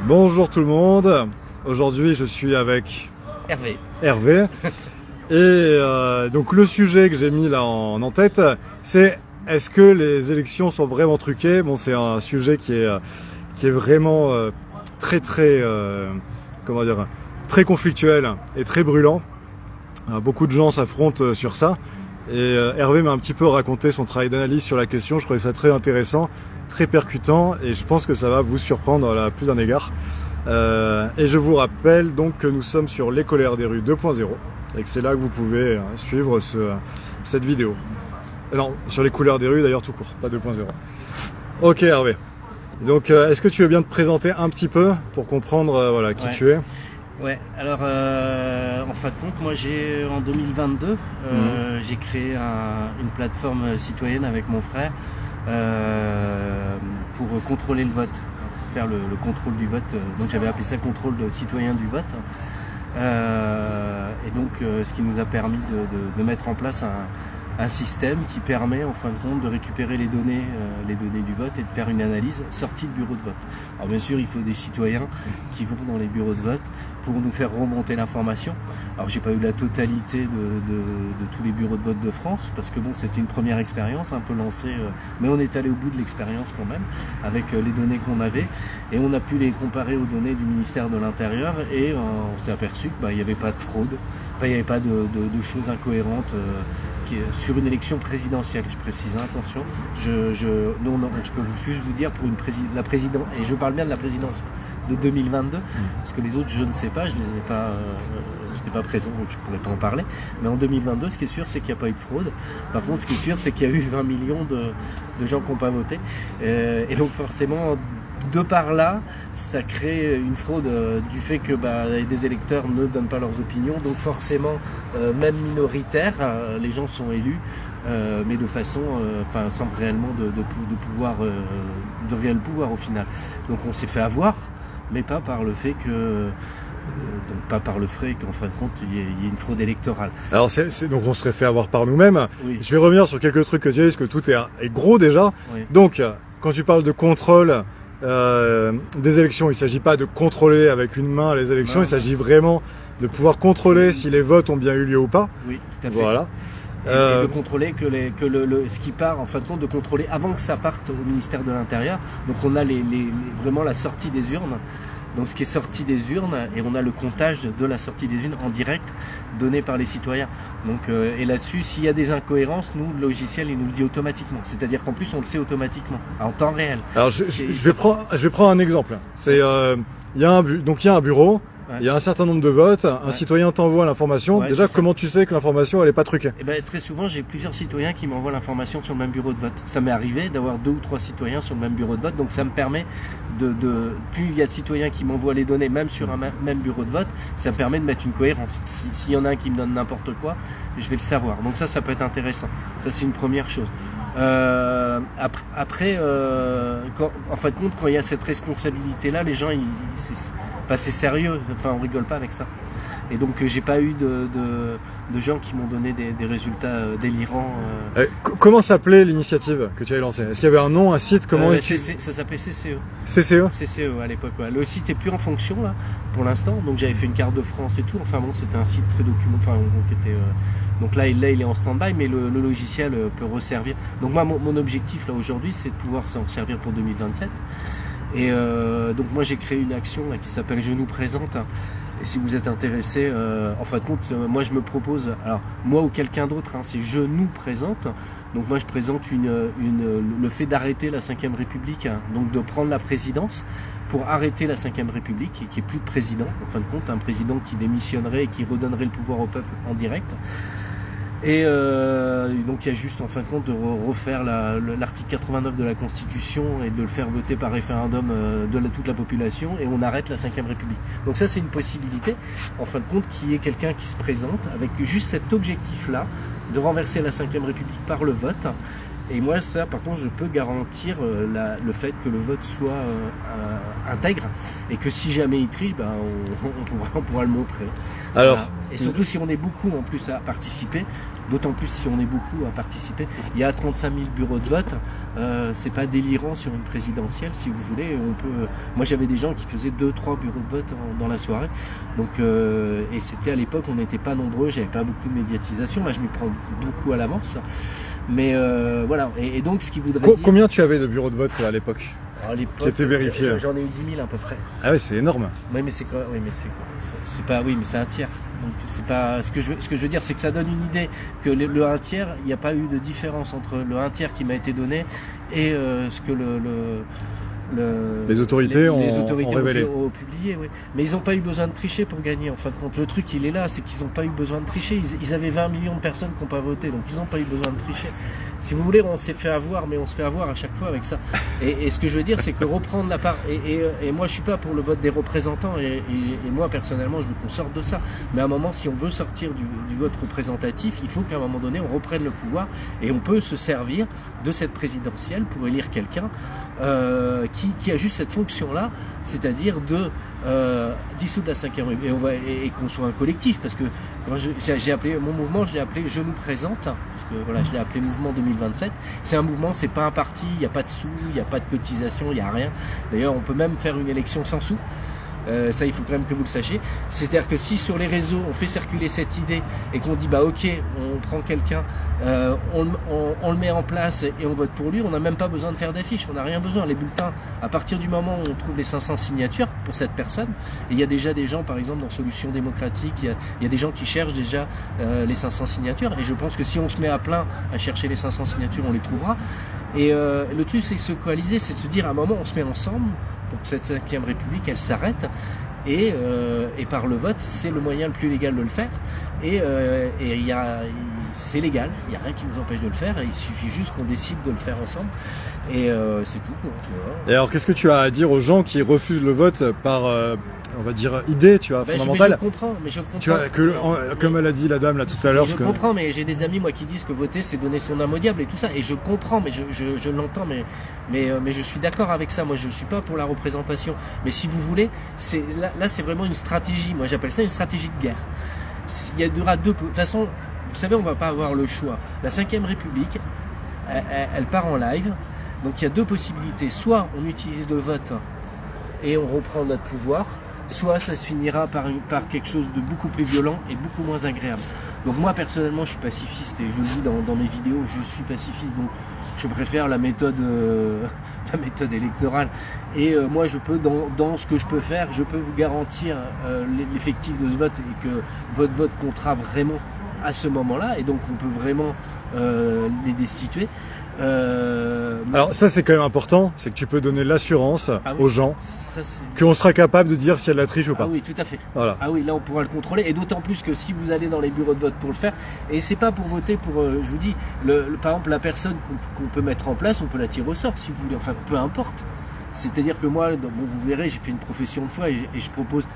Bonjour tout le monde, aujourd'hui je suis avec Hervé. Et donc le sujet que j'ai mis là en tête, c'est est-ce que les élections sont vraiment truquées? Bon, c'est un sujet qui est vraiment très conflictuel et très brûlant. Beaucoup de gens s'affrontent sur ça. Et Hervé m'a un petit peu raconté son travail d'analyse sur la question. Je trouvais ça très intéressant, très percutant, et je pense que ça va vous surprendre à plus d'un égard. Et je vous rappelle donc que nous sommes sur Les Colères des rues 2.0 et que c'est là que vous pouvez suivre cette vidéo. Non, sur les couleurs des rues d'ailleurs tout court, pas 2.0. Ok Hervé. Donc est-ce que tu veux bien te présenter un petit peu pour comprendre qui tu es? Ouais, alors en fin de compte, moi en 2022, j'ai créé une plateforme citoyenne avec mon frère pour contrôler le vote, pour faire le contrôle du vote. Donc j'avais appelé ça contrôle citoyen du vote. Et donc ce qui nous a permis de mettre en place un système qui permet en fin de compte de récupérer les données du vote et de faire une analyse sortie de bureau de vote. Alors bien sûr, il faut des citoyens qui vont dans les bureaux de vote pour nous faire remonter l'information. Alors j'ai pas eu la totalité de tous les bureaux de vote de France, parce que bon, c'était une première expérience un peu lancée, mais on est allé au bout de l'expérience quand même, avec les données qu'on avait, et on a pu les comparer aux données du ministère de l'Intérieur, et on s'est aperçu qu'il n'y avait pas de fraude, il n'y avait pas de choses incohérentes sur une élection présidentielle, je précise, attention, je peux juste vous dire pour la présidence, et je parle bien de la présidence de 2022, parce que les autres je ne sais pas, je les ai pas, j'étais pas présent donc je pourrais pas en parler, mais en 2022 ce qui est sûr c'est qu'il n'y a pas eu de fraude. Par contre ce qui est sûr c'est qu'il y a eu 20 millions de gens qui n'ont pas voté, et donc forcément de par là, ça crée une fraude du fait que des électeurs ne donnent pas leurs opinions, donc forcément, même minoritaire, les gens sont élus, mais de façon, sans réellement de réel pouvoir au final. Donc on s'est fait avoir, mais pas par le fait que qu'en fin de compte il y ait une fraude électorale. Alors donc on serait fait avoir par nous-mêmes. Oui. Je vais revenir sur quelques trucs que tu as dit, parce que tout est gros déjà. Oui. Donc quand tu parles de contrôle des élections, il ne s'agit pas de contrôler avec une main les élections, il s'agit vraiment de pouvoir contrôler si les votes ont bien eu lieu ou pas. Oui, tout à fait. Voilà. Et de contrôler ce qui part, en fin de compte, de contrôler avant que ça parte au ministère de l'Intérieur. Donc on a vraiment la sortie des urnes. Donc ce qui est sorti des urnes, et on a le comptage de la sortie des urnes en direct donné par les citoyens. Donc et là-dessus, s'il y a des incohérences, nous le logiciel il nous le dit automatiquement. C'est-à-dire qu'en plus on le sait automatiquement, en temps réel. Alors je vais prendre un exemple. C'est il y a un bureau. Ouais. Il y a un certain nombre de votes, un citoyen t'envoie l'information. Déjà, comment tu sais que l'information elle est pas truquée? Très souvent, j'ai plusieurs citoyens qui m'envoient l'information sur le même bureau de vote. Ça m'est arrivé d'avoir 2 ou 3 citoyens sur le même bureau de vote, donc ça me permet plus il y a de citoyens qui m'envoient les données, même sur un même bureau de vote, ça me permet de mettre une cohérence. S'il y en a un qui me donne n'importe quoi, je vais le savoir. Donc ça peut être intéressant. Ça, c'est une première chose. Après, en fin de compte, quand il y a cette responsabilité-là, les gens, c'est sérieux. Enfin, on rigole pas avec ça. Et donc, j'ai pas eu de gens qui m'ont donné des résultats délirants. Comment s'appelait l'initiative que tu avais lancée? Est-ce qu'il y avait un nom, un site? Ça s'appelait CCE. CCE? CCE à l'époque. Ouais. Le site est plus en fonction là, pour l'instant. Donc, j'avais fait une carte de France et tout. Enfin bon, c'était un site très documenté. Donc là, il est en stand-by, mais le logiciel peut resservir. Donc moi, mon objectif là aujourd'hui, c'est de pouvoir s'en servir pour 2027. Et donc moi, j'ai créé une action là qui s'appelle Je nous présente. Et si vous êtes intéressé, en fin de compte, moi je me propose, alors moi ou quelqu'un d'autre, c'est Je nous présente. Donc moi je présente le fait d'arrêter la Ve République, donc de prendre la présidence pour arrêter la Ve République, qui est plus de président, en fin de compte, un président qui démissionnerait et qui redonnerait le pouvoir au peuple en direct. Et donc il y a juste en fin de compte de refaire l'article 89 de la Constitution et de le faire voter par référendum de toute la population, et on arrête la Ve République. Donc ça c'est une possibilité, en fin de compte, qui est quelqu'un qui se présente avec juste cet objectif-là, de renverser la Ve République par le vote. Et moi ça par contre je peux garantir le fait que le vote soit intègre, et que si jamais il triche, on pourra le montrer. Alors, voilà. Et surtout si on est beaucoup en plus à participer, d'autant plus si on est beaucoup à participer. Il y a 35 000 bureaux de vote, c'est pas délirant sur une présidentielle, si vous voulez. Moi j'avais des gens qui faisaient 2-3 bureaux de vote dans la soirée, donc et c'était à l'époque, on n'était pas nombreux, j'avais pas beaucoup de médiatisation. Là je m'y prends beaucoup à l'avance, mais voilà. Et donc ce qui voudrait dire... Combien tu avais de bureaux de vote à l'époque? À l'époque, qui était vérifié. J'en ai eu 10 000 à peu près. Ah oui, c'est énorme. Oui, mais c'est quoi? Oui, mais c'est quoi? C'est pas, oui, mais c'est un tiers. Donc c'est pas ce que je veux dire, c'est que ça donne une idée que le 1 tiers, il n'y a pas eu de différence entre le 1 tiers qui m'a été donné et ce que les autorités ont révélé. Ont publié, oui. Mais ils n'ont pas eu besoin de tricher pour gagner. En fin de compte, le truc, il est là, c'est qu'ils n'ont pas eu besoin de tricher. Ils avaient 20 millions de personnes qui n'ont pas voté, donc ils n'ont pas eu besoin de tricher. Si vous voulez, on s'est fait avoir, mais on se fait avoir à chaque fois avec ça. Et ce que je veux dire, c'est que reprendre la part... Et moi, je suis pas pour le vote des représentants, et moi, personnellement, je veux qu'on sorte de ça. Mais à un moment, si on veut sortir du vote représentatif, il faut qu'à un moment donné, on reprenne le pouvoir, et on peut se servir de cette présidentielle pour élire quelqu'un qui a juste cette fonction-là, c'est-à-dire de dissoudre la 5e République, et qu'on soit un collectif, parce que quand j'ai appelé mon mouvement, je l'ai appelé Je nous présente, parce que voilà, je l'ai appelé Mouvement 2027. C'est un mouvement, c'est pas un parti, il n'y a pas de sous, il n'y a pas de cotisation, il n'y a rien. D'ailleurs, on peut même faire une élection sans sous. Ça, il faut quand même que vous le sachiez. C'est-à-dire que si sur les réseaux on fait circuler cette idée et qu'on dit ok, on prend quelqu'un, on le met en place et on vote pour lui, on n'a même pas besoin de faire d'affiches, on n'a rien besoin. Les bulletins, à partir du moment où on trouve les 500 signatures pour cette personne, et il y a déjà des gens, par exemple dans Solutions Démocratiques, il y a des gens qui cherchent déjà les 500 signatures, et je pense que si on se met à plein à chercher les 500 signatures, on les trouvera. Et le truc, c'est de se coaliser, c'est de se dire à un moment on se met ensemble pour que cette 5e République elle s'arrête, et par le vote c'est le moyen le plus légal de le faire, et c'est légal, il n'y a rien qui nous empêche de le faire, il suffit juste qu'on décide de le faire ensemble, et c'est tout. Donc, et alors qu'est-ce que tu as à dire aux gens qui refusent le vote par on va dire idée, tu vois, fondamentale? Mais je comprends. Tu vois, comme elle a dit la dame là tout à l'heure. Je comprends, mais j'ai des amis moi qui disent que voter c'est donner son âme au diable et tout ça, et je comprends, mais je l'entends, mais je suis d'accord avec ça. Moi je suis pas pour la représentation, mais si vous voulez, là c'est vraiment une stratégie. Moi j'appelle ça une stratégie de guerre. Il y aura deux. De toute façon, vous savez, on va pas avoir le choix. La 5e République, elle part en live, donc il y a deux possibilités. Soit on utilise le vote et on reprend notre pouvoir, soit ça se finira par quelque chose de beaucoup plus violent et beaucoup moins agréable. Donc moi personnellement je suis pacifiste, et je le dis dans mes vidéos, je suis pacifiste, donc je préfère la méthode électorale, et moi je peux dans ce que je peux faire, je peux vous garantir l'effectif de ce vote, et que votre vote comptera vraiment à ce moment-là, et donc on peut vraiment les destituer. Alors ça c'est quand même important, c'est que tu peux donner l'assurance aux gens ça, qu'on sera capable de dire si elle la triche ou pas. Ah oui, tout à fait. Voilà. Ah oui, là on pourra le contrôler, et d'autant plus que si vous allez dans les bureaux de vote pour le faire, et c'est pas pour voter pour, je vous dis, par exemple la personne qu'on peut mettre en place, on peut la tirer au sort si vous voulez, enfin peu importe. C'est-à-dire que moi, vous verrez, j'ai fait une profession de foi, et je propose,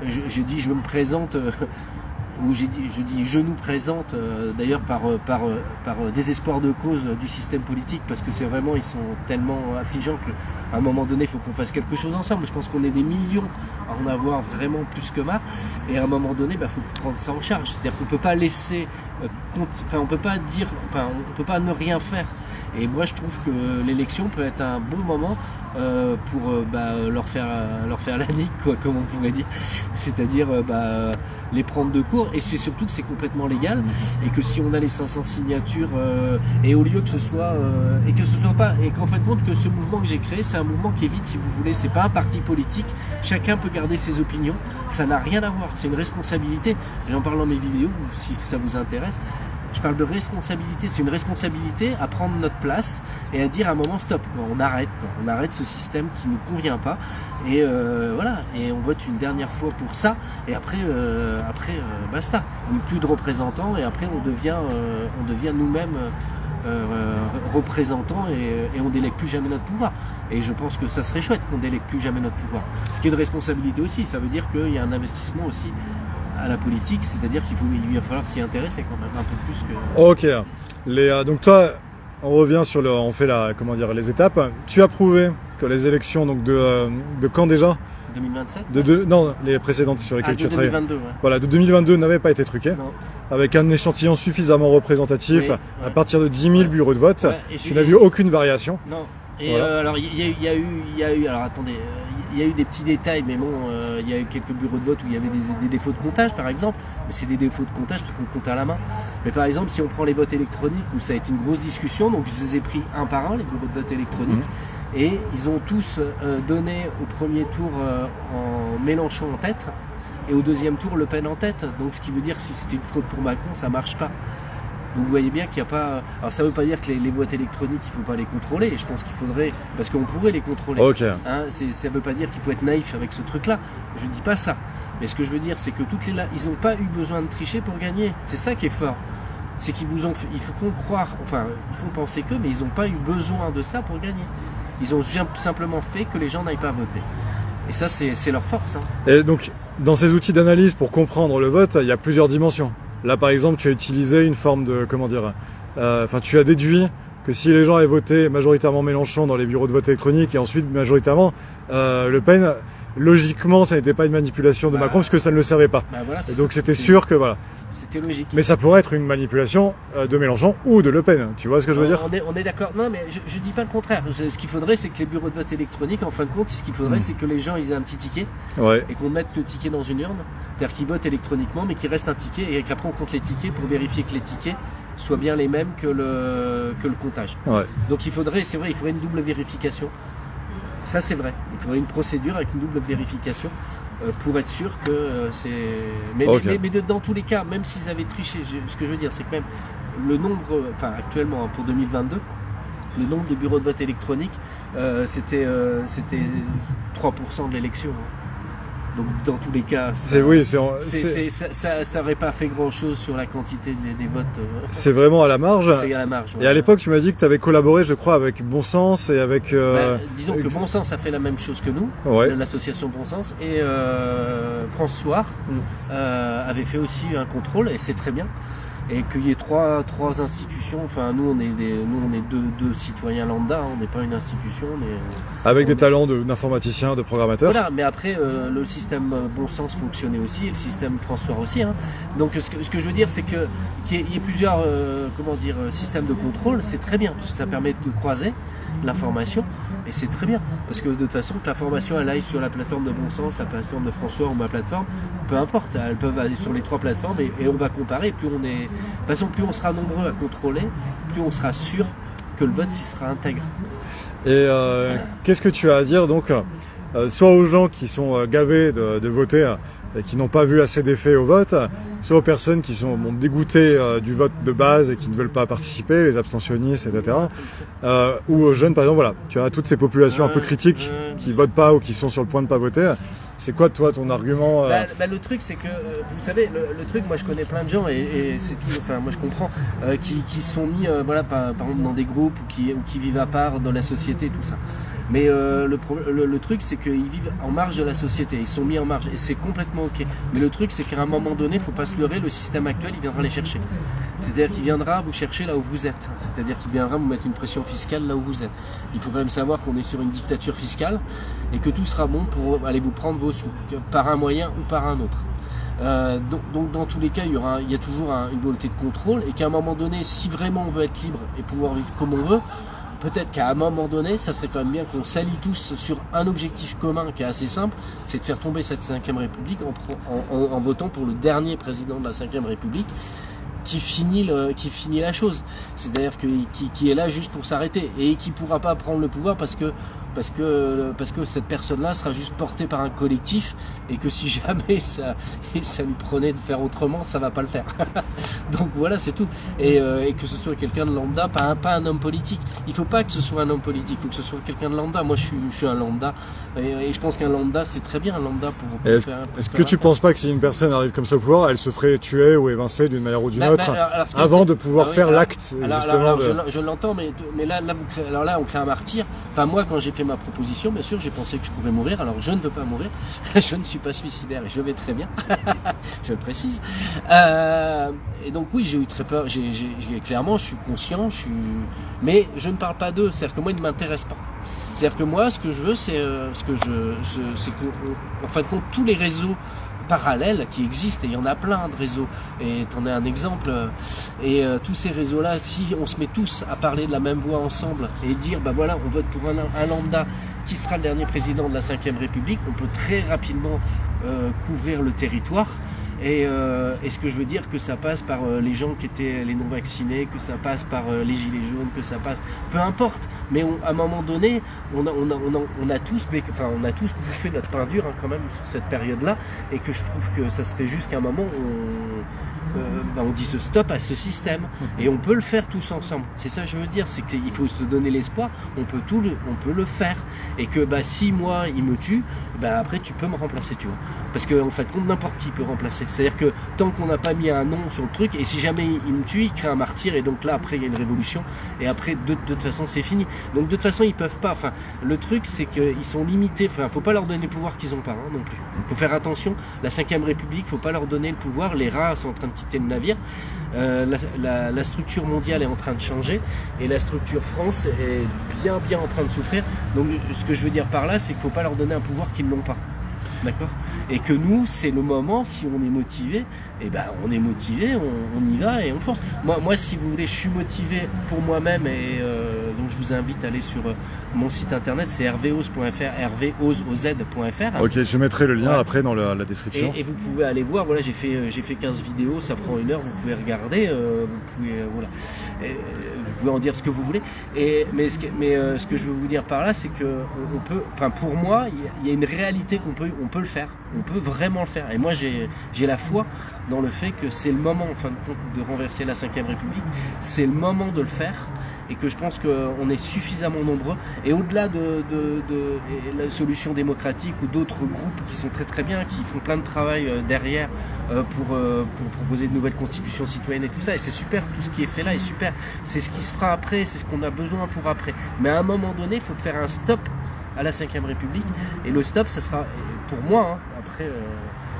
je dis je me présente... où je dis je nous présente, d'ailleurs par désespoir de cause du système politique, parce que c'est vraiment, ils sont tellement affligeants qu'à un moment donné il faut qu'on fasse quelque chose ensemble. Je pense qu'on est des millions à en avoir vraiment plus que marre, et à un moment donné faut prendre ça en charge. C'est-à-dire qu'on peut pas laisser on peut pas dire, on peut pas ne rien faire. Et moi je trouve que l'élection peut être un bon moment pour leur faire la nique, quoi, comme on pourrait dire, c'est-à-dire les prendre de court, et c'est surtout que c'est complètement légal, et que si on a les 500 signatures, et au lieu que ce soit et qu'en fin de compte que ce mouvement que j'ai créé, c'est un mouvement qui est vide, si vous voulez, c'est pas un parti politique, chacun peut garder ses opinions, ça n'a rien à voir, c'est une responsabilité, j'en parle dans mes vidéos si ça vous intéresse. Je parle de responsabilité, c'est une responsabilité à prendre notre place et à dire à un moment stop, quoi. On arrête ce système qui nous convient pas, et voilà, et on vote une dernière fois pour ça, et après basta, on n'est plus de représentants, et après on devient nous-mêmes représentants, et on délègue plus jamais notre pouvoir. Et je pense que ça serait chouette qu'on délègue plus jamais notre pouvoir. Ce qui est une responsabilité aussi, ça veut dire qu'il y a un investissement aussi à la politique, c'est-à-dire qu'il va falloir s'y intéresser quand même un peu plus que... Ok. Donc toi, on revient sur on fait les étapes. Tu as prouvé que les élections donc de quand déjà 2027 Non, les précédentes sur lesquelles tu as travaillé. 2022, ouais. Voilà, de 2022 n'avaient pas été truquées. Non. Avec un échantillon suffisamment représentatif, Oui, à ouais. partir de 10 000 bureaux de vote, Ouais, et tu n'as vu aucune variation. Non. Et Voilà. alors il y a eu, alors attendez, il y a eu des petits détails, mais bon, il y a eu quelques bureaux de vote où il y avait des défauts de comptage, par exemple. Mais c'est des défauts de comptage parce qu'on compte à la main. Mais par exemple, si on prend les votes électroniques, où ça a été une grosse discussion, donc je les ai pris un par un, les bureaux de vote électroniques, et ils ont tous donné au premier tour en Mélenchon en tête, et au deuxième tour Le Pen en tête. Donc ce qui veut dire que si c'était une fraude pour Macron, ça marche pas. Donc vous voyez bien qu'il n'y a pas... Alors ça ne veut pas dire que les votes électroniques, il ne faut pas les contrôler. Et je pense qu'il faudrait... Parce qu'on pourrait les contrôler. Ok. Hein, ça ne veut pas dire qu'il faut être naïf avec ce truc-là. Je ne dis pas ça. Mais ce que je veux dire, c'est que ils n'ont pas eu besoin de tricher pour gagner. C'est ça qui est fort. C'est qu'ils ils font croire... Enfin, ils font penser que, mais ils n'ont pas eu besoin de ça pour gagner. Ils ont simplement fait que les gens n'aillent pas voter. Et ça, c'est leur force. Hein. Et donc, dans ces outils d'analyse pour comprendre le vote, il y a plusieurs dimensions. Là, par exemple, tu as utilisé une forme de, tu as déduit que si les gens avaient voté majoritairement Mélenchon dans les bureaux de vote électroniques et ensuite majoritairement Le Pen, logiquement, ça n'était pas une manipulation de Macron parce que ça ne le servait pas. Voilà, et donc, c'était sûr que voilà. C'était logique. Mais ça pourrait être une manipulation de Mélenchon ou de Le Pen. Tu vois ce que je veux dire? On est d'accord. Non, mais je dis pas le contraire. Ce qu'il faudrait, c'est que les bureaux de vote électroniques, en fin de compte, ce qu'il faudrait, c'est que les gens ils aient un petit ticket et qu'on mette le ticket dans une urne. C'est-à-dire qu'ils votent électroniquement, mais qu'il reste un ticket et qu'après on compte les tickets pour vérifier que les tickets soient bien les mêmes que le comptage. Ouais. Donc c'est vrai, il faudrait une double vérification. Ça c'est vrai. Il faudrait une procédure avec une double vérification pour être sûr que c'est. Mais dans tous les cas, même s'ils avaient triché, ce que je veux dire, c'est que même le nombre, actuellement pour 2022, le nombre de bureaux de vote électroniques, c'était 3% de l'élection. Donc dans tous les cas, ça n'aurait pas fait grand-chose sur la quantité des votes. C'est vraiment à la marge. C'est à la marge. Et à l'époque, tu m'as dit que tu avais collaboré, je crois, avec Bon Sens et avec... disons que Bon Sens a fait la même chose que nous, l'association Bon Sens, et François avait fait aussi un contrôle, et c'est très bien. Et qu'il y ait trois institutions, enfin nous on est deux citoyens lambda, on n'est pas une institution. Avec des talents d'informaticiens, de programmateurs. Voilà, mais après le système Bon Sens fonctionnait aussi, et le système François aussi. Hein. Donc ce que je veux dire, c'est qu'il y ait plusieurs systèmes de contrôle, c'est très bien, parce que ça permet de croiser l'information, et c'est très bien, parce que de toute façon que l'information elle aille sur la plateforme de Bon Sens, la plateforme de François ou ma plateforme, peu importe, elles peuvent aller sur les trois plateformes et on va comparer, de toute façon plus on sera nombreux à contrôler, plus on sera sûr que le vote il sera intègre. Et qu'est-ce que tu as à dire donc soit aux gens qui sont gavés de voter et qui n'ont pas vu assez d'effets au vote, soit aux personnes qui sont dégoûtées du vote de base et qui ne veulent pas participer, les abstentionnistes, etc. Ou aux jeunes, par exemple, voilà, tu as toutes ces populations un peu critiques qui votent pas ou qui sont sur le point de pas voter. C'est quoi, toi, ton argument Le truc, c'est que, vous savez, le truc, moi je connais plein de gens et c'est tout, enfin, moi je comprends, qui sont mis, par exemple, dans des groupes ou qui vivent à part dans la société, tout ça. Mais le truc, c'est qu'ils vivent en marge de la société, ils sont mis en marge et c'est complètement ok. Mais le truc, c'est qu'à un moment donné, il ne faut pas se leurrer, le système actuel, il viendra les chercher. C'est-à-dire qu'il viendra vous chercher là où vous êtes. C'est-à-dire qu'il viendra vous mettre une pression fiscale là où vous êtes. Il faut quand même savoir qu'on est sur une dictature fiscale et que tout sera bon pour aller vous prendre vos sous, par un moyen ou par un autre. Donc dans tous les cas, il y a toujours une volonté de contrôle et qu'à un moment donné, si vraiment on veut être libre et pouvoir vivre comme on veut, peut-être qu'à un moment donné, ça serait quand même bien qu'on s'allie tous sur un objectif commun qui est assez simple, c'est de faire tomber cette 5e République en votant pour le dernier président de la 5e République qui finit la chose. C'est-à-dire qui est là juste pour s'arrêter et qui pourra pas prendre le pouvoir parce que cette personne-là sera juste portée par un collectif et que si jamais ça lui prenait de faire autrement, ça va pas le faire. Donc voilà, c'est tout. Et que ce soit quelqu'un de lambda, pas un homme politique. Il faut pas que ce soit un homme politique, il faut que ce soit quelqu'un de lambda. Moi, je suis un lambda et je pense qu'un lambda, c'est très bien un lambda pour faire. Est-ce que tu penses pas que si une personne arrive comme ça au pouvoir, elle se ferait tuer ou évincer d'une manière ou d'une autre avant de pouvoir faire l'acte justement je l'entends, mais là on crée un martyr. Enfin moi, quand j'ai fait ma proposition, bien sûr, j'ai pensé que je pourrais mourir. Alors je ne veux pas mourir, je ne suis pas suicidaire et je vais très bien. Je le précise. Et donc oui, j'ai eu très peur. Clairement, je suis conscient, mais je ne parle pas d'eux. C'est-à-dire que moi, ils ne m'intéressent pas. C'est-à-dire que moi, ce que je veux, c'est qu'en fin de compte, tous les réseaux parallèles qui existent, et il y en a plein de réseaux, et t'en as un exemple, tous ces réseaux-là, si on se met tous à parler de la même voix ensemble et dire, bah voilà, on vote pour un lambda qui sera le dernier président de la 5e République, on peut très rapidement couvrir le territoire. Et ce que je veux dire, que ça passe par les gens qui étaient les non-vaccinés, que ça passe par les gilets jaunes, que ça passe, peu importe. Mais à un moment donné, on a tous bouffé notre pain dur quand même sur cette période-là, et que je trouve que ça serait juste qu'à un moment on dit ce stop à ce système, et on peut le faire tous ensemble. C'est ça que je veux dire, c'est qu'il faut se donner l'espoir. On peut le faire, et que si moi il me tue, après tu peux me remplacer, tu vois. Parce que en fait, n'importe qui peut remplacer. C'est-à-dire que tant qu'on n'a pas mis un nom sur le truc, et si jamais il me tue, il crée un martyr, et donc là après il y a une révolution, et après de toute façon c'est fini. Donc de toute façon ils peuvent pas. Enfin, le truc c'est qu'ils sont limités. Enfin, faut pas leur donner le pouvoir qu'ils ont pas non plus. Faut faire attention. La 5e République, faut pas leur donner le pouvoir. Les rats sont en train de quitter le navire. La structure mondiale est en train de changer, et la structure France est bien en train de souffrir. Donc ce que je veux dire par là, c'est qu'il faut pas leur donner un pouvoir qu'ils n'ont pas. D'accord. Et que nous, c'est le moment, si on est motivé, on est motivé, on y va et on fonce. Moi, si vous voulez, je suis motivé pour moi-même, et donc je vous invite à aller sur mon site internet, c'est hervéoz.fr, hervéoz.fr. Ok, je mettrai le lien après dans la description. Et vous pouvez aller voir, voilà, j'ai fait 15 vidéos, ça prend 1 heure, vous pouvez regarder, vous pouvez en dire ce que vous voulez. Mais ce que je veux vous dire par là, c'est que on peut, enfin pour moi, il y a une réalité qu'on peut le faire. On peut vraiment le faire. Et moi, j'ai la foi dans le fait que c'est le moment, en fin de compte, de renverser la 5e République. C'est le moment de le faire. Et que je pense qu'on est suffisamment nombreux. Et au-delà de la solution démocratique ou d'autres groupes qui sont très bien, qui font plein de travail derrière pour proposer de nouvelles constitutions citoyennes et tout ça. Et c'est super, tout ce qui est fait là est super. C'est ce qui se fera après, c'est ce qu'on a besoin pour après. Mais à un moment donné, il faut faire un stop à la 5e République. Et le stop, ça sera, pour moi,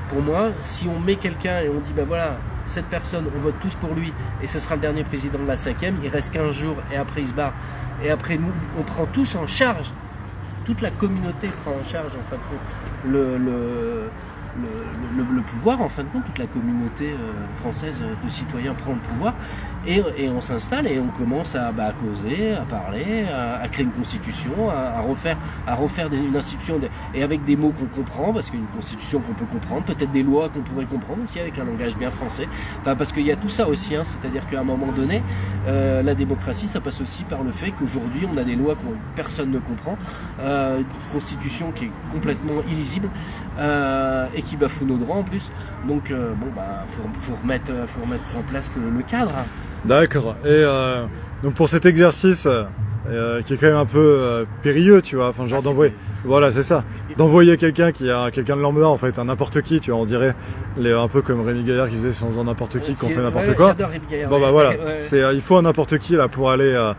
pour moi, si on met quelqu'un et on dit, voilà, cette personne, on vote tous pour lui, et ce sera le dernier président de la 5e, il reste 15 jours, et après il se barre. Et après, nous, on prend tous en charge, toute la communauté prend en charge, en fin de compte, le pouvoir, en fin de compte, toute la communauté française de citoyens prend le pouvoir, et on s'installe et on commence à causer, à parler, à créer une constitution, à refaire une institution, et avec des mots qu'on comprend, parce qu'une constitution qu'on peut comprendre, peut-être des lois qu'on pourrait comprendre aussi avec un langage bien français, parce qu'il y a tout ça aussi, c'est-à-dire qu'à un moment donné, la démocratie, ça passe aussi par le fait qu'aujourd'hui on a des lois que personne ne comprend, une constitution qui est complètement illisible, et qui bafoue nos droits en plus. Donc faut remettre en place le cadre. D'accord. Et donc pour cet exercice qui est quand même un peu périlleux, tu vois, enfin genre d'envoyer, voilà, c'est ça, d'envoyer quelqu'un de lambda, en fait, un n'importe qui, tu vois, on dirait un peu comme Rémi Gaillard qui disait, c'est en faisant n'importe qui qu'on fait n'importe quoi. J'adore Rémi Gaillard. Bon voilà, il faut un n'importe qui là pour aller à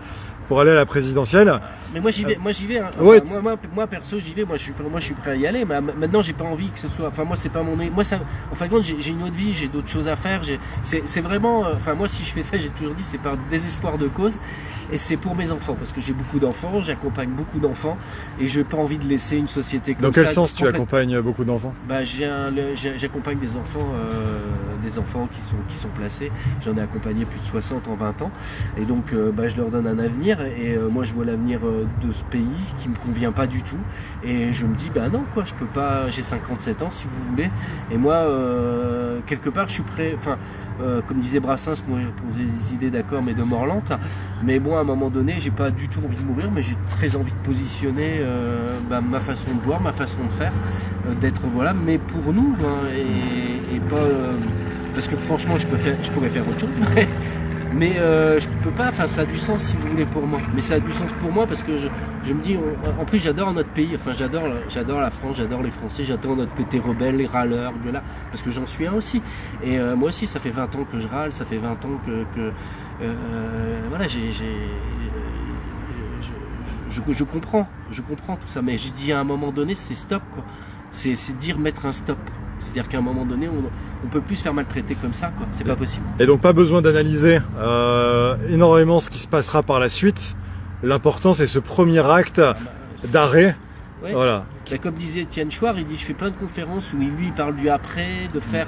la présidentielle. Mais moi j'y vais. Hein. Ouais. Moi perso j'y vais. Moi je suis prêt à y aller. Mais maintenant j'ai pas envie que ce soit. Enfin moi c'est pas mon. Moi ça. En fin de compte j'ai une autre vie, j'ai d'autres choses à faire. C'est vraiment. Enfin moi si je fais ça, j'ai toujours dit c'est par désespoir de cause, et c'est pour mes enfants parce que j'ai beaucoup d'enfants, j'accompagne beaucoup d'enfants et j'ai pas envie de laisser une société comme ça. Dans quel sens tu accompagnes beaucoup d'enfants? J'accompagne des enfants qui sont placés. J'en ai accompagné plus de 60 en 20 ans, et donc je leur donne un avenir, et moi je vois l'avenir de ce pays qui me convient pas du tout, et je me dis non quoi, je peux pas, j'ai 57 ans si vous voulez, et moi quelque part je suis prêt, enfin comme disait Brassens, mourir pour des idées, d'accord, mais de mort lente, mais bon à un moment donné j'ai pas du tout envie de mourir, mais j'ai très envie de positionner ma façon de voir, ma façon de faire, d'être mais pour nous, et pas parce que franchement je pourrais faire autre chose, mais je peux pas, enfin ça a du sens si vous voulez pour moi, mais ça a du sens pour moi parce que je me dis, en plus j'adore notre pays, enfin j'adore la France, j'adore les Français, j'adore notre côté rebelle, les râleurs, parce que j'en suis un aussi, et moi aussi ça fait 20 ans que je râle, ça fait 20 ans que je comprends tout ça, mais j'ai dit à un moment donné c'est stop quoi, c'est dire mettre un stop. C'est-à-dire qu'à un moment donné, on peut plus se faire maltraiter comme ça, quoi. C'est pas possible. Et donc pas besoin d'analyser énormément ce qui se passera par la suite. L'important c'est ce premier acte d'arrêt. Ouais. Voilà. Bah, comme disait Étienne Chouard, il dit je fais plein de conférences où lui il parle du après, de faire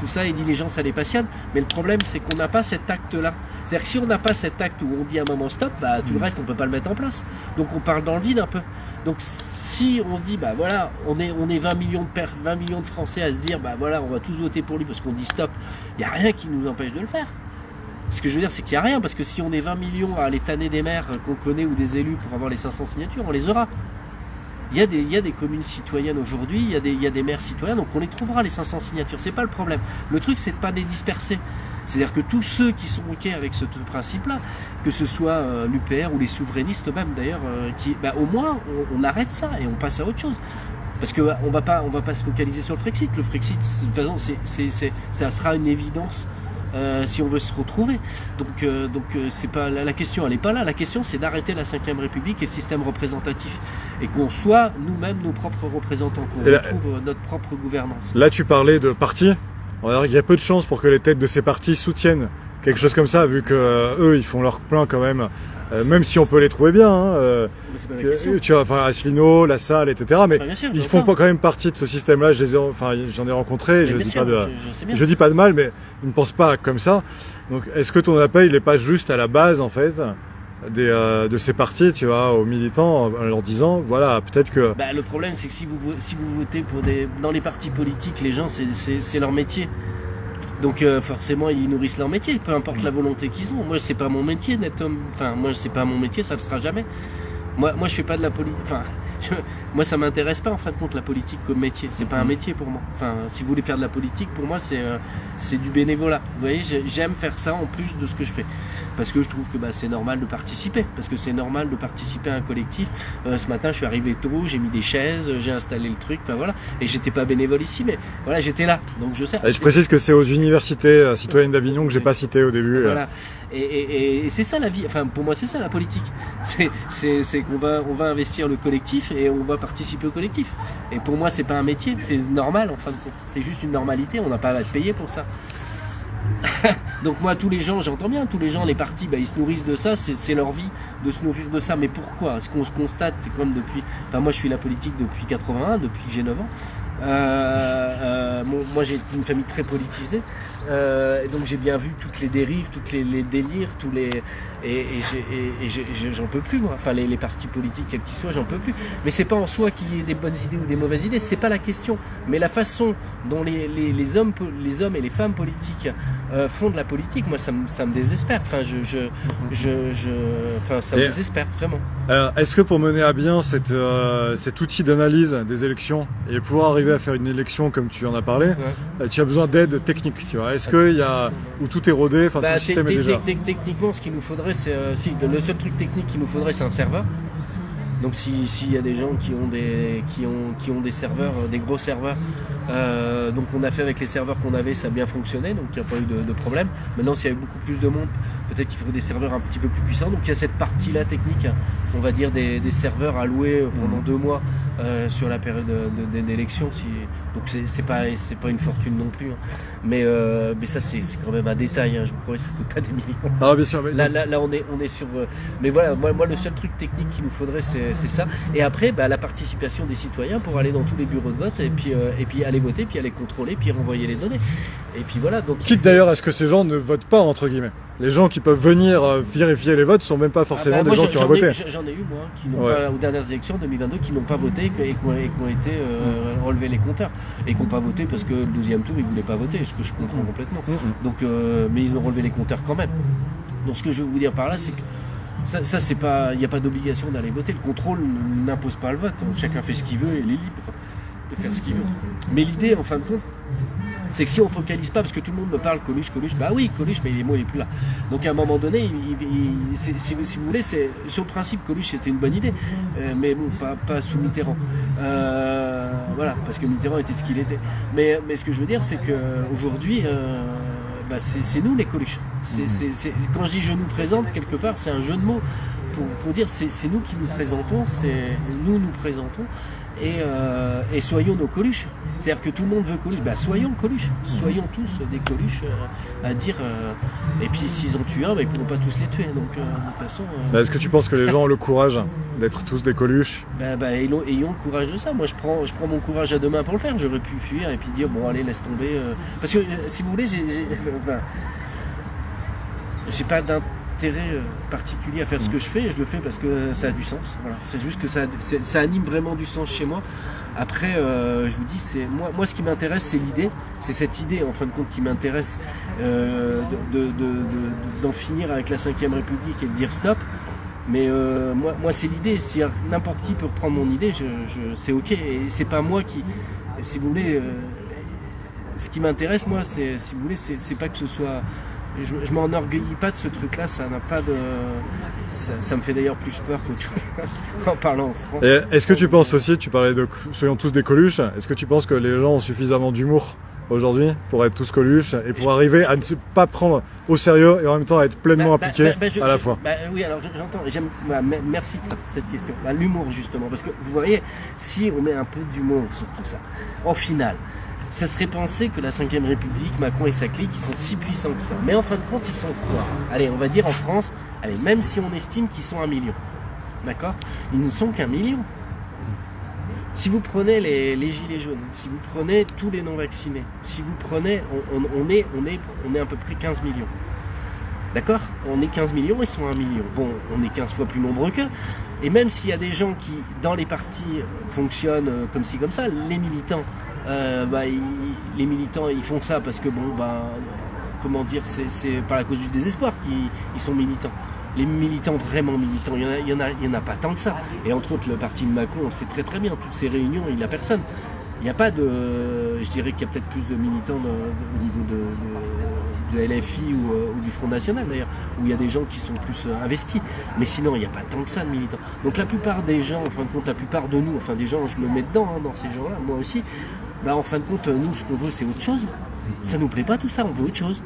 tout ça, il dit les gens ça les passionne, mais le problème c'est qu'on n'a pas cet acte-là. C'est-à-dire que si on n'a pas cet acte où on dit à un moment stop, bah tout le reste on peut pas le mettre en place. Donc on parle dans le vide un peu. Donc si on se dit bah voilà, on est 20 millions de Français à se dire bah voilà, on va tous voter pour lui parce qu'on dit stop, il y a rien qui nous empêche de le faire. Ce que je veux dire, c'est qu'il n'y a rien, parce que si on est 20 millions à aller tanner des maires qu'on connaît ou des élus pour avoir les 500 signatures, on les aura. Il y a des communes citoyennes aujourd'hui, il y a des maires citoyens, donc on les trouvera les 500 signatures, c'est pas le problème. Le truc, c'est de pas les disperser. C'est-à-dire que tous ceux qui sont OK avec ce principe-là, que ce soit l'UPR ou les souverainistes même d'ailleurs, au moins on arrête ça et on passe à autre chose. Parce que on va pas se focaliser sur le Frexit. Le Frexit, de toute façon, ça sera une évidence. Si on veut se retrouver. Donc c'est pas la question, elle est pas là. La question, c'est d'arrêter la Ve République et le système représentatif et qu'on soit nous-mêmes nos propres représentants, qu'on retrouve notre propre gouvernance. Là, tu parlais de partis. Alors, il y a peu de chances pour que les têtes de ces partis soutiennent quelque chose comme ça, vu que eux, ils font leur plein quand même. Même si on peut les trouver bien, tu vois, enfin Asselineau, Lassalle, etc. Mais sûr, ils font pas quand même partie de ce système-là. J'en ai rencontré. Je dis pas de mal, mais ils ne pensent pas comme ça. Donc, est-ce que ton appel, il est pas juste à la base, en fait, de ces partis, tu vois, aux militants, en leur disant, voilà, peut-être que. Bah, le problème, c'est que si vous votez pour dans les partis politiques, les gens, c'est leur métier. Donc forcément ils nourrissent leur métier, peu importe la volonté qu'ils ont. Moi c'est pas mon métier d'être homme, enfin moi c'est pas mon métier, ça le sera jamais. Moi je fais pas de la politique, enfin moi ça m'intéresse pas en fin de compte la politique comme métier, c'est pas un métier pour moi. Enfin si vous voulez faire de la politique, pour moi c'est du bénévolat. Vous voyez, j'aime faire ça en plus de ce que je fais. Parce que je trouve que c'est normal de participer, parce que c'est normal de participer à un collectif. Ce matin je suis arrivé tôt, j'ai mis des chaises, j'ai installé le truc, enfin voilà, et j'étais pas bénévole ici, mais voilà j'étais là, donc je sais. Et je précise que c'est aux universités citoyennes d'Avignon que j'ai pas cité au début. Voilà. Et c'est ça la vie, enfin pour moi c'est ça la politique, c'est qu'on va investir le collectif et on va participer au collectif. Et pour moi c'est pas un métier, c'est normal en fin de compte, c'est juste une normalité, on n'a pas à être payé pour ça. Donc moi tous les gens, j'entends bien, tous les gens, les partis, ils se nourrissent de ça, c'est leur vie de se nourrir de ça, mais pourquoi? Ce qu'on se constate, c'est comme depuis, enfin moi je suis la politique depuis 81, depuis que j'ai 9 ans. Moi j'ai une famille très politisée, donc j'ai bien vu toutes les dérives, toutes les délires, j'en peux plus moi. Enfin les partis politiques quels qu'ils soient, j'en peux plus. Mais c'est pas en soi qu'il y ait des bonnes idées ou des mauvaises idées, c'est pas la question. Mais la façon dont les hommes et les femmes politiques font de la politique, moi ça me désespère. Enfin ça me désespère vraiment. Est-ce que pour mener à bien cet outil d'analyse des élections et pouvoir arriver à faire une élection comme tu en as parlé, tu as besoin d'aide technique, tu vois? Est-ce qu'il y a où tout est rodé, enfin tout le système est déjà. Techniquement, ce qu'il nous faudrait, le seul truc technique qu'il nous faudrait, c'est un serveur. Donc s'il y a des gens qui ont des serveurs, des gros serveurs, donc on a fait avec les serveurs qu'on avait, ça a bien fonctionné, donc il n'y a pas eu de problème. Maintenant s'il y avait beaucoup plus de monde, peut-être qu'il faudrait des serveurs un petit peu plus puissants. Donc il y a cette partie-là technique, on va dire des serveurs à louer pendant 2 mois sur la période d'élection. Donc c'est pas une fortune non plus. Mais ça c'est quand même un détail, je vous promets, ça coûte pas des millions. Ah bien sûr. Mais là on est sur. Mais voilà, moi le seul truc technique qu'il nous faudrait c'est ça. Et après la participation des citoyens pour aller dans tous les bureaux de vote et puis aller voter, puis aller contrôler, puis renvoyer les données. Et puis voilà. Donc quitte d'ailleurs à ce que ces gens ne votent pas entre guillemets. Les gens qui peuvent venir vérifier les votes sont même pas forcément des gens qui ont voté. J'en ai eu moi qui n'ont pas, aux dernières élections 2022 qui n'ont pas voté et qui ont été relevés les compteurs et qui n'ont pas voté parce que le 12e tour ils voulaient pas voter, ce que je comprends complètement. Donc mais ils ont relevé les compteurs quand même. Donc ce que je veux vous dire par là, c'est que ça c'est pas, il n'y a pas d'obligation d'aller voter. Le contrôle n'impose pas le vote. Chacun fait ce qu'il veut et il est libre de faire ce qu'il veut. Mais l'idée, en fin de compte, c'est que si on focalise pas, parce que tout le monde me parle Coluche, bah oui, Coluche, mais il est plus là. Donc à un moment donné, si vous voulez, sur le principe, Coluche c'était une bonne idée, mais bon, pas sous Mitterrand. Voilà, parce que Mitterrand était ce qu'il était. Mais ce que je veux dire, c'est que aujourd'hui, c'est nous les Coluches. Quand je dis je nous présente quelque part, c'est un jeu de mots pour dire c'est nous qui nous présentons, nous présentons. et soyons nos Coluches. C'est-à-dire que tout le monde veut Coluche, soyons Coluche, soyons tous des Coluches à dire. Et puis s'ils en tuent un, ils ne pourront pas tous les tuer. Donc de toute façon. Est-ce que tu penses que les gens ont le courage d'être tous des Coluches? Ayons le courage de ça. Moi je prends mon courage à deux mains pour le faire. J'aurais pu fuir et puis dire bon allez laisse tomber. Parce que si vous voulez, j'ai pas d'intérêt particulier à faire ce que je fais, et je le fais parce que ça a du sens. Voilà. C'est juste que ça anime vraiment du sens chez moi. Après, je vous dis, moi ce qui m'intéresse, c'est l'idée. C'est cette idée, en fin de compte, qui m'intéresse d'en finir avec la 5e République et de dire stop. Mais moi c'est l'idée. Si n'importe qui peut reprendre mon idée, c'est ok. Et c'est pas moi qui, si vous voulez, ce qui m'intéresse, moi, c'est, si vous voulez, c'est pas que ce soit. Je m'enorgueillis pas de ce truc-là, ça n'a pas de. Ça me fait d'ailleurs plus peur qu'autre chose en parlant en France. Et est-ce que tu penses aussi, tu parlais de soyons tous des Coluches, est-ce que tu penses que les gens ont suffisamment d'humour aujourd'hui pour être tous Coluches et pour arriver à ne pas prendre au sérieux et en même temps à être pleinement appliqué à la fois? Oui, alors j'entends, merci de cette question. L'humour justement, parce que vous voyez, si on met un peu d'humour sur tout ça, en finale, ça serait pensé que la 5e République, Macron et sa clique, ils sont si puissants que ça. Mais en fin de compte, ils sont quoi? Allez, on va dire en France, même si on estime qu'ils sont 1 million. D'accord? Ils ne sont qu'1 million. Si vous prenez les gilets jaunes, si vous prenez tous les non-vaccinés, si vous prenez, on est à peu près 15 millions. D'accord? On est 15 millions, ils sont 1 million. Bon, on est 15 fois plus nombreux qu'eux. Et même s'il y a des gens qui, dans les partis, fonctionnent comme ci, comme ça, les militants, les militants, ils font ça parce que, comment dire, c'est par la cause du désespoir qu'ils sont militants. Les militants, vraiment militants, il y en a pas tant que ça. Et entre autres, le parti de Macron, on sait très très bien, toutes ces réunions, il n'y a personne. Il n'y a pas de... Je dirais qu'il y a peut-être plus de militants au niveau de LFI ou du Front National d'ailleurs, où il y a des gens qui sont plus investis. Mais sinon, il n'y a pas tant que ça de militants. Donc la plupart des gens, en fin de compte, la plupart de nous, enfin des gens, je me mets dedans, dans ces gens-là, moi aussi, en fin de compte, nous, ce qu'on veut, c'est autre chose. Ça nous plaît pas tout ça, on veut autre chose.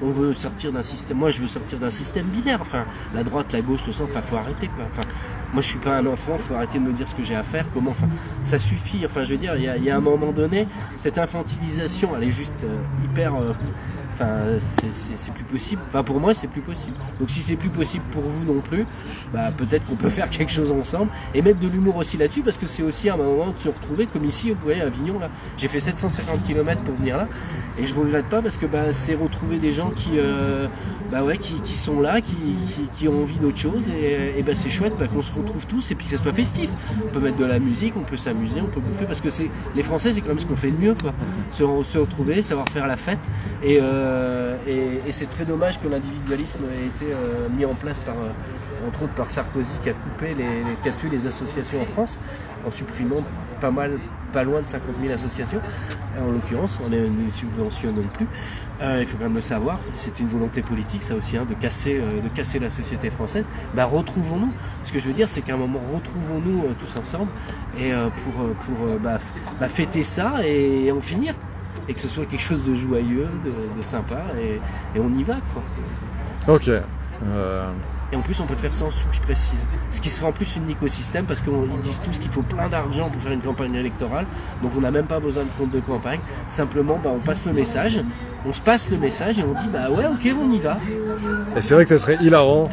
On veut sortir d'un système, moi je veux sortir d'un système binaire, enfin la droite, la gauche, le centre, faut arrêter quoi. Enfin, moi je suis pas un enfant, faut arrêter de me dire ce que j'ai à faire, comment, ça suffit, je veux dire, il y a un moment donné, cette infantilisation, elle est juste hyper, c'est plus possible, pour moi c'est plus possible. Donc si c'est plus possible pour vous non plus, peut-être qu'on peut faire quelque chose ensemble et mettre de l'humour aussi là-dessus, parce que c'est aussi un moment de se retrouver, comme ici, vous voyez, à Avignon, là, j'ai fait 750 km pour venir là, et je regrette pas parce que c'est retrouver des gens qui sont là, qui ont envie d'autre chose, et c'est chouette qu'on se retrouve tous et puis que ça soit festif. On peut mettre de la musique, on peut s'amuser, on peut bouffer, parce que les Français, c'est quand même ce qu'on fait de mieux, quoi. Se retrouver, savoir faire la fête, et c'est très dommage que l'individualisme ait été mis en place entre autres par Sarkozy, qui a tué les associations en France en supprimant pas loin de 50 000 associations. En l'occurrence, on ne les subventionne plus. Il faut quand même le savoir. C'est une volonté politique, ça aussi, de casser la société française. Retrouvons-nous. Ce que je veux dire, c'est qu'à un moment, retrouvons-nous tous ensemble et pour fêter ça et en finir. Et que ce soit quelque chose de joyeux, de sympa, et on y va, quoi. Ok. Et en plus, on peut le faire sans sous, je précise. Ce qui sera en plus unique au système, parce qu'ils disent tous qu'il faut plein d'argent pour faire une campagne électorale. Donc on n'a même pas besoin de compte de campagne. Simplement, on passe le message. On se passe le message et on dit, ouais, ok, on y va. Et c'est vrai que ça serait hilarant,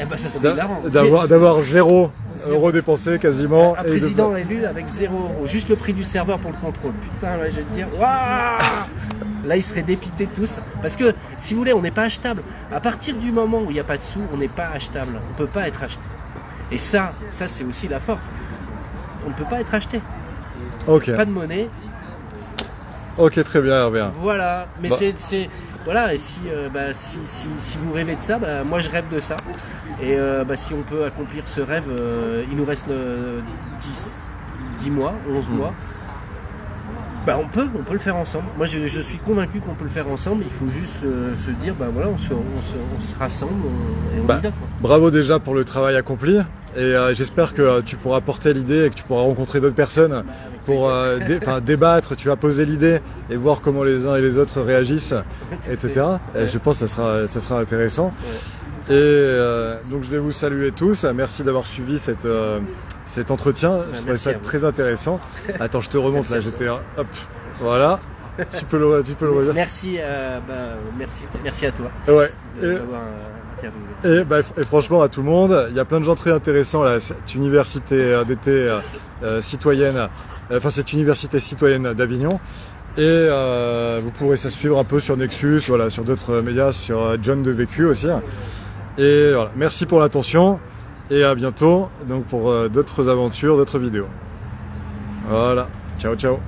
d'avoir 0 euros dépensés quasiment. Un président élu avec 0 euros. Juste le prix du serveur pour le contrôle. Putain, là, je vais te dire, waouh! Là, ils seraient dépités tous. Parce que, si vous voulez, on n'est pas achetable. À partir du moment où il n'y a pas de sous, on n'est pas achetable. On ne peut pas être acheté. Et ça c'est aussi la force. On ne peut pas être acheté. Ok. Pas de monnaie. Ok, très bien, Hervé. Voilà. Mais voilà. Et si vous rêvez de ça, moi je rêve de ça. Et si on peut accomplir ce rêve, il nous reste 10 mois, 11 mois. On peut le faire ensemble. Moi, je suis convaincu qu'on peut le faire ensemble. Il faut juste se dire, voilà, on se rassemble et on y va, quoi. Bravo déjà pour le travail accompli. Et j'espère que tu pourras porter l'idée et que tu pourras rencontrer d'autres personnes pour débattre. Tu vas poser l'idée et voir comment les uns et les autres réagissent, etc. Et je pense que ça sera intéressant. Ouais. Et donc je vais vous saluer tous. Merci d'avoir suivi cet entretien. Je trouvais ça très intéressant. Attends, je te remonte là, j'étais hop, voilà. Tu peux le redire. Merci, merci à toi. Ouais. D'avoir Et franchement à tout le monde, il y a plein de gens très intéressants là. Cette université d'été citoyenne, enfin cette université citoyenne d'Avignon. Et vous pourrez ça suivre un peu sur Nexus, voilà, sur d'autres médias, sur John de Vécu aussi. Et voilà, merci pour l'attention et à bientôt donc pour d'autres aventures, d'autres vidéos. Voilà, ciao ciao.